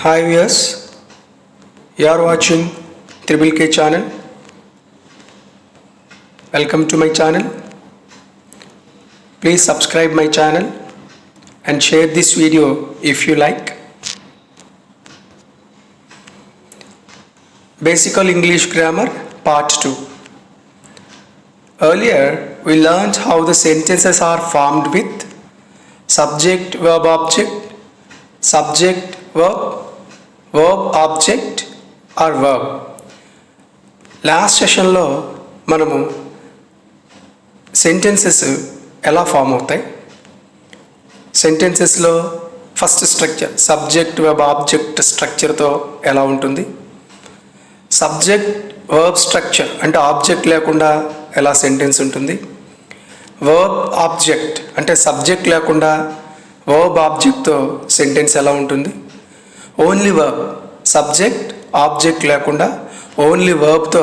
Hi viewers, you are watching Triple K channel. Welcome to my channel. Please subscribe my channel and share this video if you like. Basic English Grammar Part 2. Earlier we learned how the sentences are formed with subject, verb, object, subject, verb, verb, object or verb. Last సెషన్లో మనము sentences ఎలా form అవుతాయి, సెంటెన్సెస్లో first structure subject verb object స్ట్రక్చర్తో ఎలా ఉంటుంది, subject verb structure అంటే object లేకుండా ఎలా సెంటెన్స్ ఉంటుంది, వర్బ్ ఆబ్జెక్ట్ అంటే సబ్జెక్ట్ లేకుండా వర్బ్ ఆబ్జెక్ట్తో సెంటెన్స్ ఎలా ఉంటుంది, ఓన్లీ వర్బ్ సబ్జెక్ట్ ఆబ్జెక్ట్ లేకుండా ఓన్లీ వర్బ్తో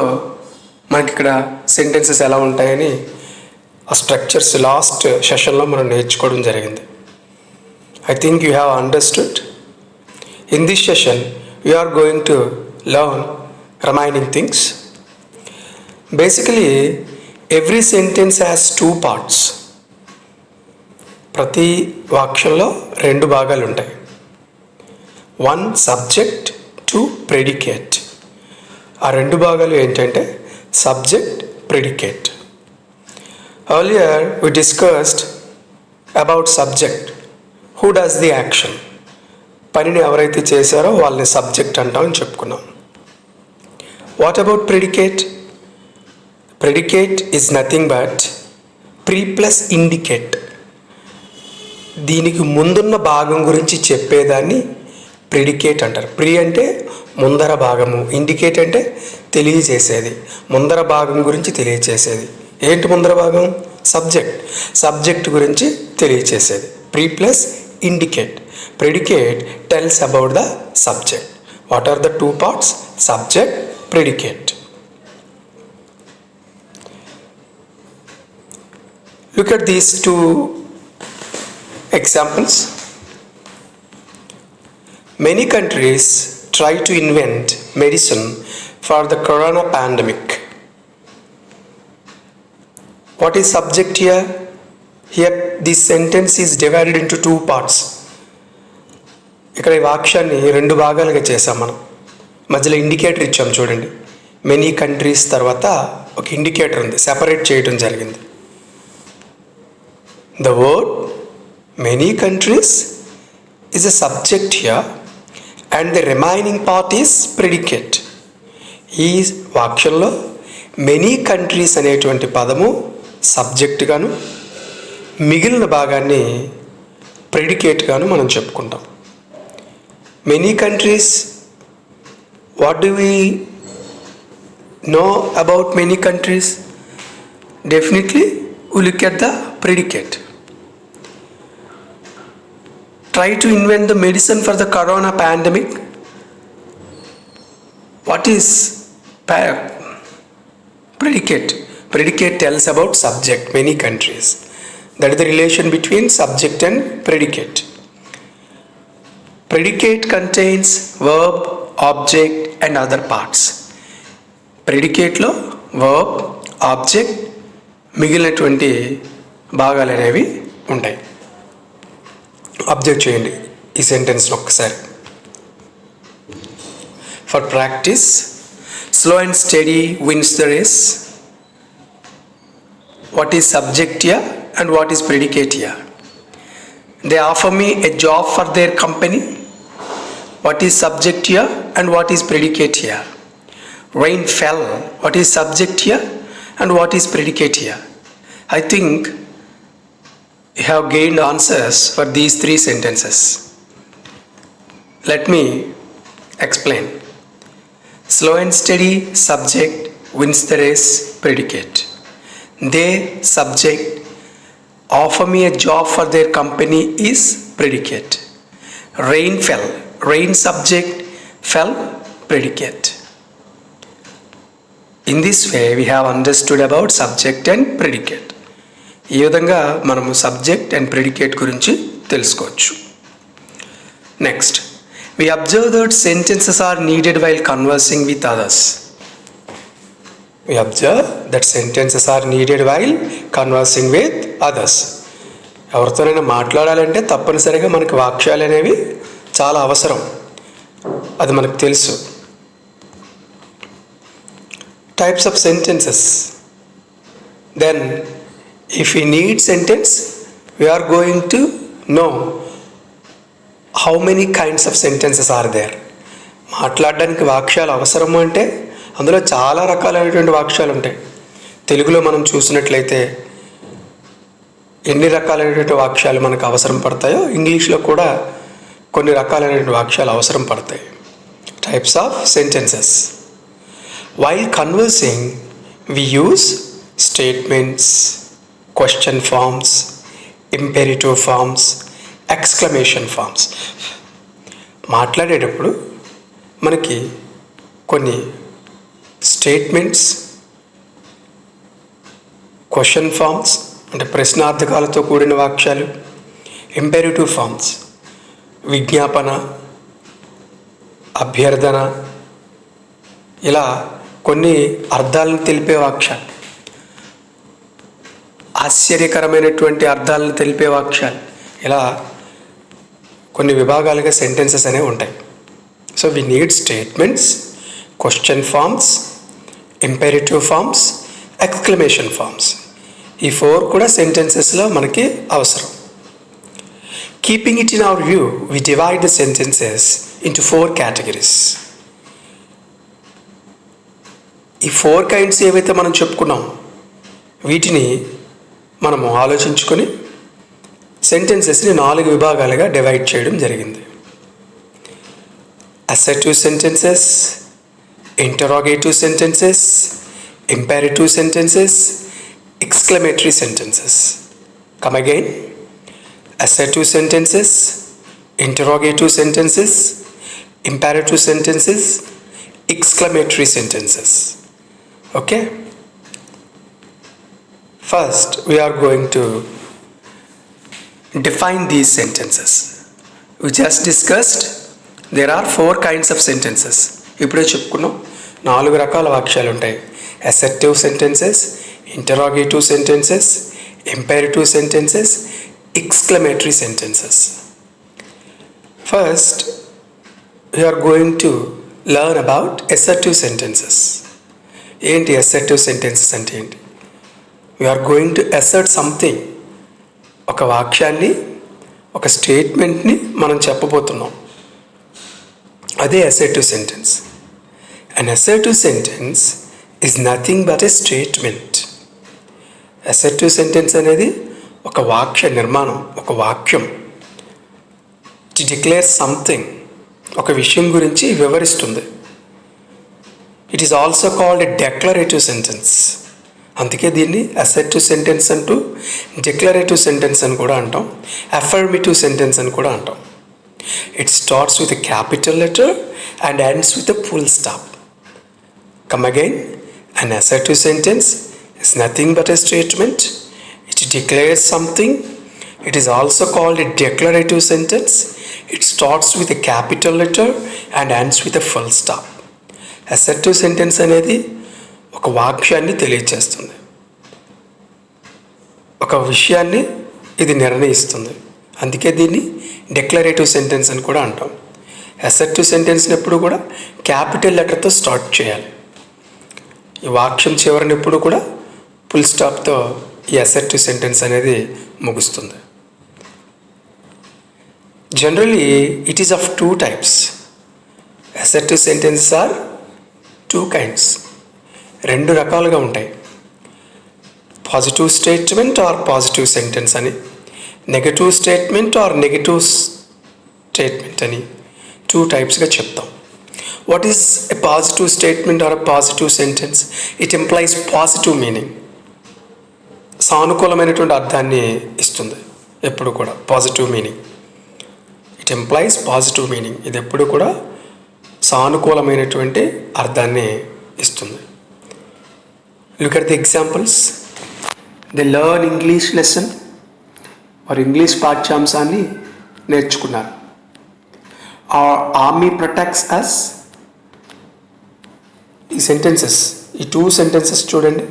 మనకి ఇక్కడ సెంటెన్సెస్ ఎలా ఉంటాయని ఆ స్ట్రక్చర్స్ లాస్ట్ సెషన్లో మనం నేర్చుకోవడం జరిగింది. I think you have understood. In this session you are going to learn remaining things. Basically every sentence has two parts. ప్రతి వాక్యంలో రెండు భాగాలు ఉంటాయి. One subject, two predicate. ఆ రెండు భాగాలు ఏంటంటే subject, predicate. Earlier we discussed about subject. Who does the action? పనిని ఎవరైతే చేశారో వాళ్ళని సబ్జెక్ట్ అంటామని చెప్పుకున్నాం. What about predicate? Predicate is nothing but pre plus indicate. దీనికి ముందున్న భాగం గురించి చెప్పేదాన్ని ప్రెడికేట్ అంటారు. ప్రీ అంటే ముందర భాగము, ఇండికేట్ అంటే తెలియజేసేది, ముందర భాగం గురించి తెలియజేసేది. ఏంటి ముందర భాగం? సబ్జెక్ట్. సబ్జెక్ట్ గురించి తెలియజేసేది. Pre plus indicate. Predicate tells about the subject. What are the two parts? Subject, predicate. Look at these two examples. Many countries try to invent medicine for the corona pandemic. What is subject here? Here this sentence is divided into two parts. ఇక్కడ ఈ వాక్యాన్ని రెండు భాగాలుగా చేసాం మనం. మధ్యలో indicator ఇచ్చాం చూడండి. మెనీ కంట్రీస్ తర్వాత ఒక ఇండికేటర్ ఉంది, సెపరేట్ చేయడం జరిగింది. The word many countries is a subject here and the remaining part is predicate. ఈ వాక్యంలో మెనీ కంట్రీస్ అనేటువంటి పదము సబ్జెక్ట్ గాను మిగిలిన భాగాన్ని ప్రెడికేట్ గాను మనం చెప్పుకుంటాం. Many countries, what do we know about many countries? Definitely we look at the predicate. Try to invent the medicine for the corona pandemic. What is predicate? Predicate tells about subject, many countries. That is the relation between subject and predicate. Predicate contains verb, object and other parts. Predicate lo verb, object, మిగిలినటువంటి భాగాలు అనేవి ఉంటాయి. Observe చేయండి ఈ సెంటెన్స్లో ఒక్కసారి. For practice, slow and steady wins the race. What is subject here and what is predicate here? They offer me a job for their company. What is subject here and what is predicate here? Rain fell. What is subject here and what is predicate here? I think you have gained answers for these three sentences. Let me explain. Slow and steady, subject, wins the race, predicate. They, subject, offer me a job for their company is predicate. Rain fell. Rain, subject, fell, predicate. In this way we have understood about subject and predicate. ఈ విధంగా మనము subject and predicate గురించి తెలుసుకోవచ్చు. Next, We observe that sentences are needed while conversing with others. We observe that sentences are needed while conversing with others. ఎవరితోనైనా మాట్లాడాలంటే తప్పనిసరిగా మనకి వాక్యాలు అనేవి చాలా అవసరం, అది మనకు తెలుసు. Types of sentences. Then if we need sentence, we are going to know how many kinds of sentences are there. మాట్లాడడానికి వాక్యాలు అవసరము అంటే అందులో చాలా రకాలైనటువంటి వాక్యాలు ఉంటాయి. తెలుగులో మనం చూసినట్లయితే ఎన్ని రకాలైనటువంటి వాక్యాలు మనకు అవసరం పడతాయో ఇంగ్లీష్లో కూడా కొన్ని రకాలైనటువంటి వాక్యాలు అవసరం పడతాయి. Types of sentences. While conversing, we use statements, question forms, imperative forms, exclamation forms. మాట్లాడేటప్పుడు మనకి కొన్ని స్టేట్మెంట్స్, క్వశ్చన్ ఫామ్స్ అంటే ప్రశ్నార్థకాలతో కూడిన వాక్యాలు, ఇంపెరేటివ్ ఫామ్స్ విజ్ఞాపన, అభ్యర్థన, ఇలా కొన్ని అర్థాలను తెలిపే వాక్యాలు, ఆశ్చర్యకరమైనటువంటి అర్థాలను తెలిపే వాక్యాలు, ఇలా కొన్ని విభాగాలుగా సెంటెన్సెస్ అనేవి ఉంటాయి. So we need statements, question forms, imperative forms, exclamation forms. ఈ 4 కూడా సెంటెన్సెస్లో మనకి అవసరం. Keeping it in our view, we divide the sentences into 4 categories. ఈ 4 kinds ఏవైతే మనం చెప్పుకున్నాం వీటిని మనము ఆలోచించుకొని సెంటెన్సెస్ని 4 విభాగాలుగా డివైడ్ చేయడం జరిగింది. Assertive sentences, interrogative sentences, imperative sentences, exclamatory sentences. Come again. Assertive sentences, interrogative sentences, imperative sentences, exclamatory sentences. Okay, first we are going to define these sentences. We just discussed there are 4 kinds of sentences. ఇప్పుడే చెప్పుకున్నాం 4 రకాల వాక్యాలు ఉంటాయి. Assertive sentences, interrogative sentences, imperative sentences, exclamatory sentences. First we are going to learn about assertive sentences. ఏంటి assertive sentences అంటే ఏంటి? We are going to assert something. ఒక వాక్యాన్ని, ఒక స్టేట్మెంట్ని మనం చెప్పబోతున్నాం, అదే assertive sentence. An assertive sentence is nothing but a statement. assertive sentence అనేది ఒక వాక్య నిర్మాణం, ఒక వాక్యం. It declares something, ఒక విషయం గురించి వివరిస్తుంది. It is also called a declarative sentence. అందుకే దీన్ని అసర్టివ్ సెంటెన్స్ అంటూ, డిక్లరేటివ్ సెంటెన్స్ అని కూడా అంటాం, అఫర్మేటివ్ సెంటెన్స్ అని కూడా అంటాం. It starts with a capital letter and ends with a full stop. Come again. An assertive sentence is nothing but a statement. It declares something. It is also called a declarative sentence. It starts with a capital letter and ends with a full stop. Assertive sentence అనేది ఒక వాక్యాన్ని తెలియజేస్తుంది, ఒక విషయాన్ని ఇది నిర్ణయిస్తుంది. అందుకే దీన్ని డిక్లరేటివ్ సెంటెన్స్ అని కూడా అంటాం. అసర్టివ్ సెంటెన్స్ని ఎప్పుడు కూడా క్యాపిటల్ లెటర్తో స్టార్ట్ చేయాలి. ఈ వాక్యం చివరిని ఎప్పుడు కూడా ఫుల్ స్టాప్తో ఈ అసర్టివ్ సెంటెన్స్ అనేది ముగుస్తుంది. Generally, it is of 2 types. Assertive sentences are 2 kinds. 2 రకాలుగా ఉంటాయి. Positive statement or positive sentence అని, negative statement or negative statement అని 2 typesగా చెప్తాం. What is a positive statement or a positive sentence? It employs positive meaning. సానుకూలమైనటువంటి అర్థాన్ని ఇస్తుంది ఎప్పుడు కూడా. Positive meaning, it employs positive meaning. ఇది ఎప్పుడు కూడా సానుకూలమైనటువంటి అర్థాన్ని ఇస్తుంది. Look at the examples. They learn English lesson, వారు ఇంగ్లీష్ పాఠ్యాంశాన్ని నేర్చుకున్నారు. our army protects us. ఈ సెంటెన్సెస్, ఈ 2 సెంటెన్సెస్ చూడండి,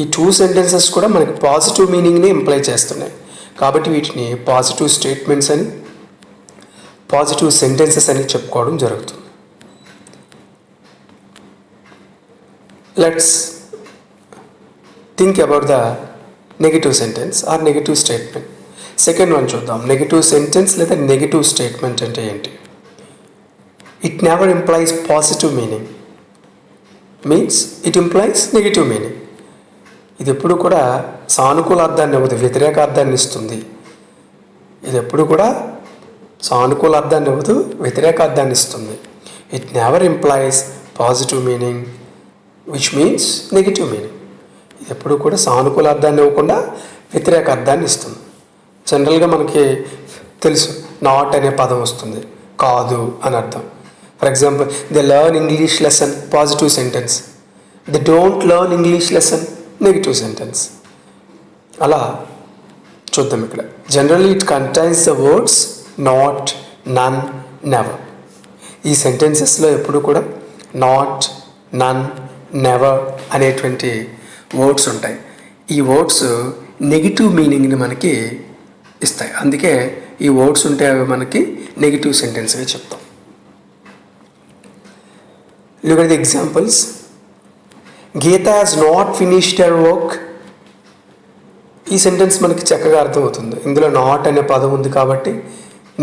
ఈ 2 సెంటెన్సెస్ కూడా మనకి పాజిటివ్ మీనింగ్ని ఇంప్లై చేస్తున్నాయి. కాబట్టి వీటిని పాజిటివ్ స్టేట్మెంట్స్ అని, పాజిటివ్ సెంటెన్సెస్ అని చెప్పుకోవడం జరుగుతుంది. Let's think about the negative sentence or negative statement. Second one చూద్దాం. నెగిటివ్ సెంటెన్స్ లేదా నెగిటివ్ స్టేట్మెంట్ అంటే ఏంటి? It never implies positive meaning, means it implies negative meaning. ఇది ఎప్పుడు కూడా సానుకూల అర్థాన్ని ఇవ్వదు, వ్యతిరేక అర్థాన్ని ఇస్తుంది. ఇది ఎప్పుడు కూడా సానుకూల అర్థాన్ని ఇవ్వదు, వ్యతిరేక అర్థాన్ని ఇస్తుంది. It never implies positive meaning which means negative meaning. ఇది ఎప్పుడు కూడా సానుకూల అర్థాన్ని ఇవ్వకుండా వ్యతిరేక అర్థాన్ని ఇస్తుంది. జనరల్గా మనకి తెలుసు, నాట్ అనే పదం వస్తుంది, కాదు అని అర్థం. For example, they learn English lesson, positive sentence. They don't learn English lesson, negative sentence. అలా చూద్దాం ఇక్కడ. Generally it contains the words not, none, never. ఈ సెంటెన్సెస్లో ఎప్పుడు కూడా నాట్, నన్, నెవర్ అనేటువంటి వర్డ్స్ ఉంటాయి. ఈ వర్డ్స్ నెగిటివ్ మీనింగ్ని మనకి ఇస్తాయి. అందుకే ఈ వర్డ్స్ ఉంటే అవి మనకి నెగిటివ్ సెంటెన్స్గా చెప్తాం. Look at the examples. Geeta has not finished her work. ఈ సెంటెన్స్ మనకి చక్కగా అర్థమవుతుంది. ఇందులో నాట్ అనే పదం ఉంది కాబట్టి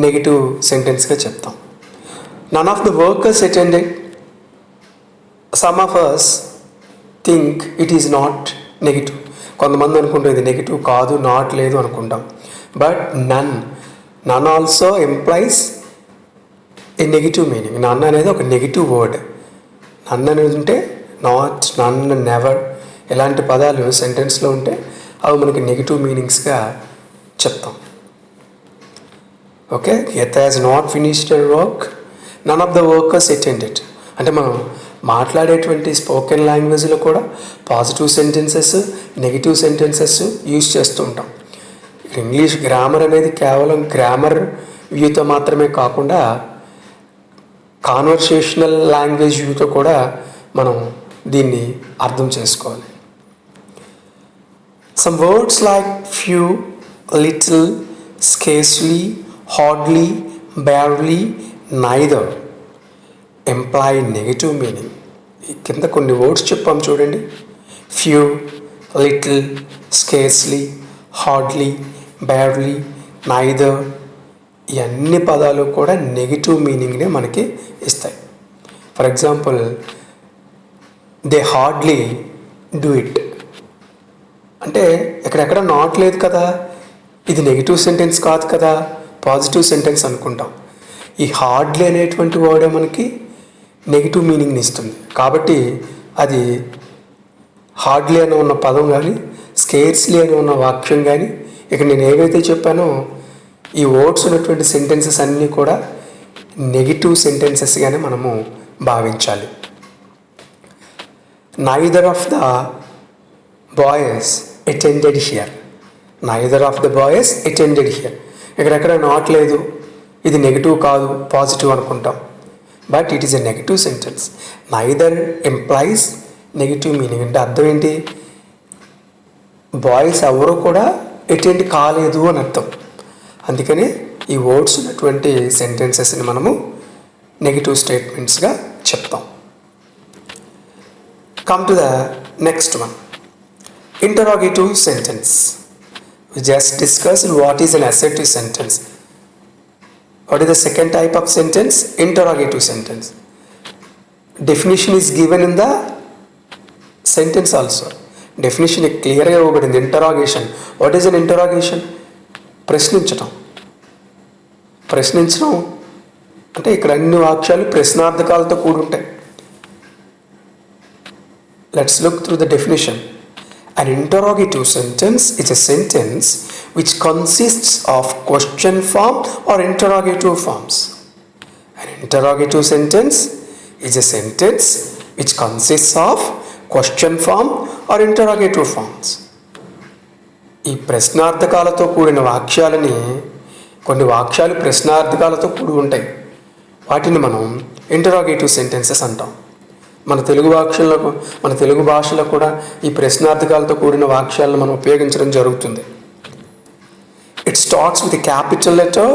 నెగిటివ్ సెంటెన్స్గా చెప్తాం. None of the workers attended. Some of us think it is not negative. కొంతమంది అనుకుంటాం ఇది నెగిటివ్ కాదు, నాట్ లేదు అనుకుంటాం. But none also employs a negative meaning. None అనేది ఒక నెగిటివ్ వర్డ్. నన్ అనేది ఉంటే నాట్, నన్, నెవర్ ఇలాంటి పదాలు సెంటెన్స్లో ఉంటే అవి మనకి నెగిటివ్ మీనింగ్స్గా చెప్తాం. Okay, Geeta has not finished her work, none of the workers attended. అంటే మనం మాట్లాడేటువంటి స్పోకెన్ లాంగ్వేజ్లో కూడా positive sentences, negative sentences use చేస్తూ ఉంటాం. ఇంగ్లీష్ గ్రామర్ అనేది కేవలం గ్రామర్ వ్యూతో మాత్రమే కాకుండా కాన్వర్సేషనల్ లాంగ్వేజ్ వ్యూతో కూడా మనం దీన్ని అర్థం చేసుకోవాలి. Some words like few, little, scarcely, hardly, barely, neither employ negative meaning. కింద కొన్ని వర్డ్స్ చెప్పాం చూడండి. Few, little, scarcely, hardly, barely, neither ఈ అన్ని పదాలు కూడా నెగిటివ్ మీనింగ్నే మనకి ఇస్తాయి. For example, they hardly do it అంటే ఎక్కడెక్కడ నాట్ లేదు కదా, ఇది నెగిటివ్ సెంటెన్స్ కాదు కదా, పాజిటివ్ సెంటెన్స్ అనుకుంటాం. ఈ హార్డ్లీ అనేటువంటి వర్డే మనకి నెగిటివ్ మీనింగ్ని ఇస్తుంది. కాబట్టి అది హార్డ్లీ అని ఉన్న పదం కానీ, స్కేర్స్లీ అని ఉన్న వాక్యం కానీ, ఇక నేను ఏవైతే చెప్పానో ఈ వర్డ్స్ ఉన్నటువంటి సెంటెన్సెస్ అన్నీ కూడా నెగిటివ్ సెంటెన్సెస్గానే మనము భావించాలి. Neither of the boys attended here. Neither of the boys attended here. ఎక్కడెక్కడ నాట్ లేదు, ఇది నెగిటివ్ కాదు, పాజిటివ్ అనుకుంటాం. But it is a negative sentence. Neither employees negative meaning. అంటే అర్థం ఏంటి? బాయ్స్ ఎవరు కూడా అటెండ్ కాలేదు అని అర్థం. అందుకని ఈ వర్డ్స్ ఉన్నటువంటి సెంటెన్సెస్ని మనము నెగిటివ్ స్టేట్మెంట్స్గా చెప్తాం. Come to the next one, interrogative sentence. We just discussed what is an assertive sentence. What is the second type of sentence? Interrogative sentence. Definition is given in the sentence also. Definition clear గా ఇవ్వబడింది. Interrogation. What is an interrogation? ప్రశ్నించటం. ప్రశ్నించడం అంటే ఇక్కడ అన్ని వాక్యాలు ప్రశ్నార్థకాలతో కూడి ఉంటాయి. Let's look through the definition. An interrogative sentence is a sentence which consists of question form or interrogative forms. An interrogative sentence is a sentence which consists of question form or interrogative forms. ఈ ప్రశ్నార్థకాలతో కూడిన వాక్యాలని, కొన్ని వాక్యాలు ప్రశ్నార్థకాలతో కూడి ఉంటాయి, వాటిని మనం interrogative sentences అంటాం. మన తెలుగు భాషలో కూడా ఈ ప్రశ్నార్థకాలతో కూడిన వాక్యాలను మనం ఉపయోగించడం జరుగుతుంది. It starts with a capital letter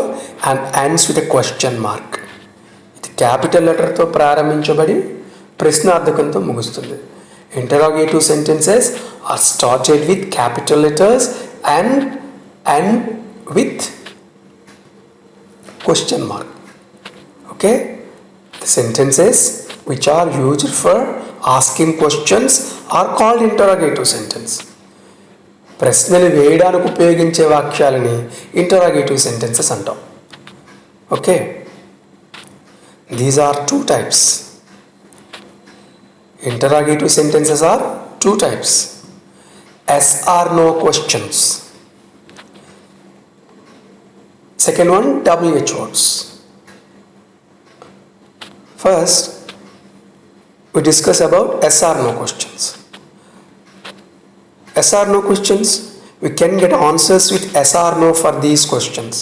and ends with a question mark. ఇది క్యాపిటల్ లెటర్తో ప్రారంభించబడి ప్రశ్నార్థకంతో ముగుస్తుంది. Interrogative sentences are started with capital letters and end with question mark. Okay, the sentences which are used for asking questions are called interrogative sentence. ప్రశ్నలు వేయడానికి ఉపయోగించే వాక్యాలని interrogative sentences అంటాం. Okay, these are 2 types. Interrogative sentences are 2 types. Yes or no questions. Second one, WH words. First, we discuss about yes or no questions. Yes or no questions, we can get answers with yes or no for these questions.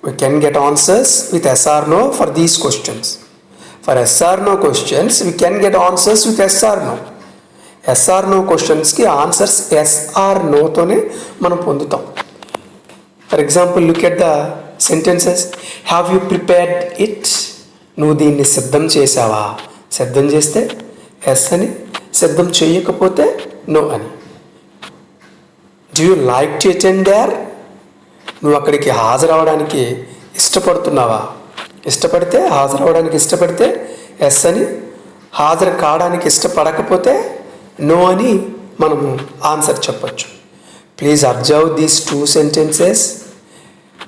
We can get answers with yes or no for these questions. For yes or no questions, we can get answers with yes or no. Yes or no questions ki answers yes or no tone మనం పొందుతాం. For example, look at the sentences. Have you prepared it? నువ్వు దీన్ని సిద్ధం చేసావా? సిద్ధం చేస్తే yes అని, సిద్ధం చేయకపోతే నో అని. Do you like to attend there? నువ్వు అక్కడికి హాజరవడానికి ఇష్టపడుతున్నావా? ఇష్టపడితే ఎస్ అని, హాజరు కావడానికి ఇష్టపడకపోతే నో అని మనము ఆన్సర్ చెప్పచ్చు. Please observe these 2 sentences.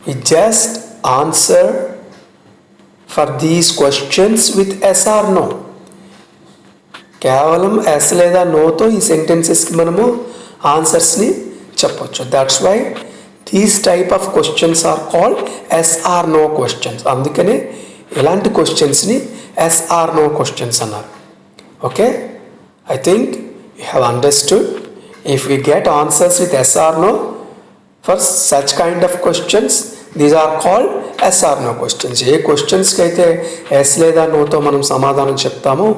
We just answer for these questions with yes or no. కేవలం ఎస్ లేదా నోతో ఈ సెంటెన్సెస్కి మనము ఆన్సర్స్ని చెప్పొచ్చు. That's why these type of questions are called yes or no questions. అందుకనే ఇలాంటి క్వశ్చన్స్ని ఎస్ ఆర్ నో క్వశ్చన్స్ అన్నారు. Okay, I think you have understood. If we get answers with yes or no for such kind of questions, these are called yes or no questions. ఏ క్వశ్చన్స్కి అయితే yes లేదా నోతో మనం సమాధానం చెప్తామో,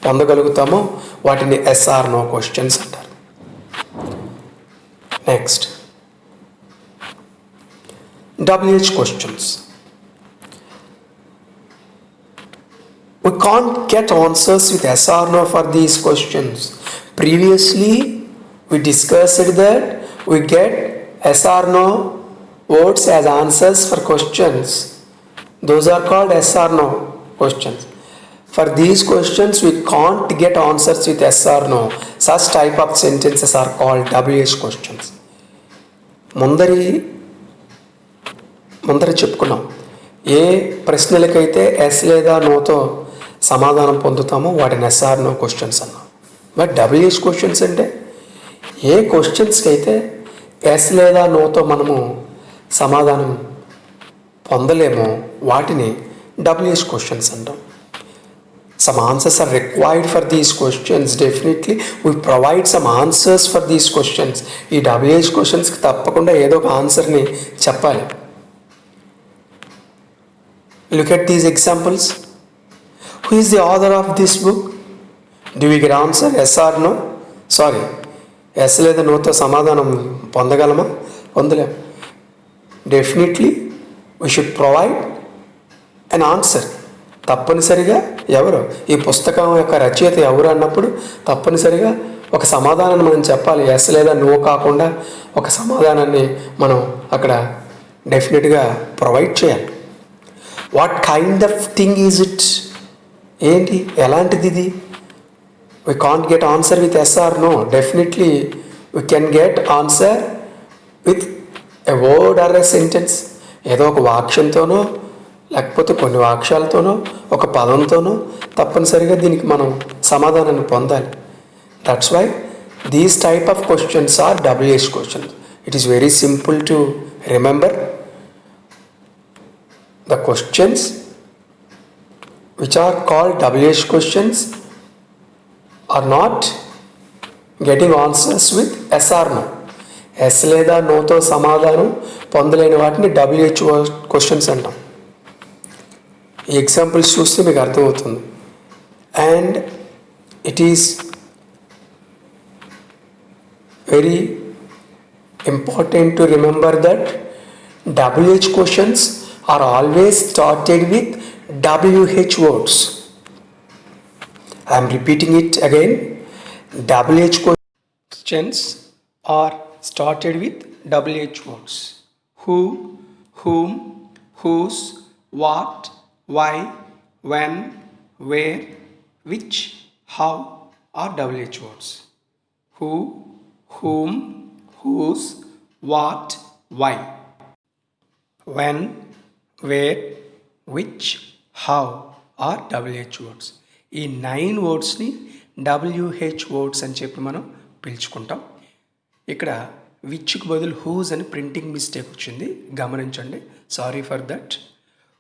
పొందగలుగుతామో వాటిని yes or no questions అంటారు. Next, WH questions. We can't get answers with yes or no for these questions. Previously, we discussed that we get yes or no words as answers for questions. Those are called yes or no questions. For these questions, we can't get answers with yes or no. Such type of sentences are called WH questions. ముందర చెప్పుకున్నాం, ఏ ప్రశ్నలకైతే yes లేదా నోతో సమాధానం పొందుతామో వాటిని yes or no questions అన్నాం. But WH questions అంటే ఏ క్వశ్చన్స్కి అయితే ఎస్ లేదా నోతో మనము సమాధానం పొందలేమో వాటిని WH questions అంటాం. Some answers are required for these questions. Definitely, we provide some answers for these questions. ఈ WH క్వశ్చన్స్కి తప్పకుండా ఏదో ఒక ఆన్సర్ని చెప్పాలి. Look at these examples. Who is the author of this book? Do we get answer yes or no? Sorry, yes లేదా నోతో సమాధానం పొందగలమా? పొందలేం. Definitely we should provide an answer. తప్పనిసరిగా ఎవరు, ఈ పుస్తకం యొక్క రచయిత ఎవరు అన్నప్పుడు తప్పనిసరిగా ఒక సమాధానాన్ని మనం చెప్పాలి. ఎస్ లేదా నో కాకుండా ఒక సమాధానాన్ని మనం అక్కడ డెఫినెట్గా ప్రొవైడ్ చేయాలి. What kind of thing is it? ఏంటి, ఎలాంటిది ఇది? we can't get answer with yes or no. Definitely we can get answer with a word or a sentence. ఏదో ఒక వాక్యంతోనో లేకపోతే కొన్ని వాక్యాలతోనో ఒక పదంతోనో తప్పనిసరిగా దీనికి మనం సమాధానాన్ని పొందాలి. That's why these type of questions are WH questions. It is very simple to remember. The questions which are called WH questions are not getting answers with yes or no. Yes లేదా నోతో సమాధానం పొందలేని వాటిని WH questions అంటాం. ఈ examples చూస్తే మీకు అర్థమవుతుంది. And it is very important to remember that WH questions are always started with WH words. I am repeating it again. WH questions are started with WH words. Who, whom, whose, what, why, when, where, which, how are WH words. Who, whom, whose, what, why, when, where, which, how are WH words. ఈ 9 వర్డ్స్ని WH words అని చెప్పి మనం పిలుచుకుంటాం. ఇక్కడ విచ్కి బదులు whose అని printing mistake వచ్చింది, గమనించండి. Sorry for that.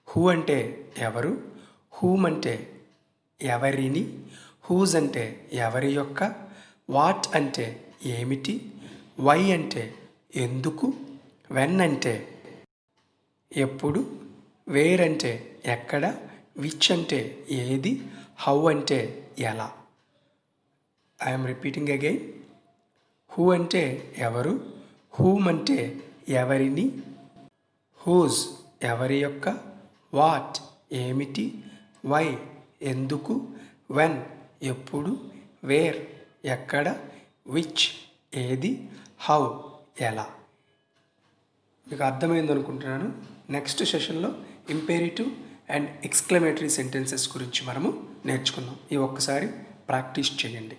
Who అంటే ఎవరు, హూమ్ అంటే ఎవరిని, హూజ్ అంటే ఎవరి యొక్క, వాట్ అంటే ఏమిటి, వై అంటే ఎందుకు, వెన్ అంటే ఎప్పుడు, వేర్ అంటే ఎక్కడ, విచ్ అంటే ఏది, హౌ అంటే ఎలా. I'm repeating again. హూ అంటే ఎవరు, హూమ్ అంటే ఎవరిని, హూజ్ ఎవరి యొక్క, వాట్ ఏమిటి, వై ఎందుకు, వెన్ ఎప్పుడు, వేర్ ఎక్కడ, విచ్ ఏది, హౌ ఎలా. మీకు అర్థమైంది అనుకుంటున్నాను. నెక్స్ట్ సెషన్లో ఇంపేరిటివ్ అండ్ ఎక్స్క్లమేటరీ సెంటెన్సెస్ గురించి మనము నేర్చుకుందాం. ఈ ఒక్కసారి ప్రాక్టీస్ చేయండి.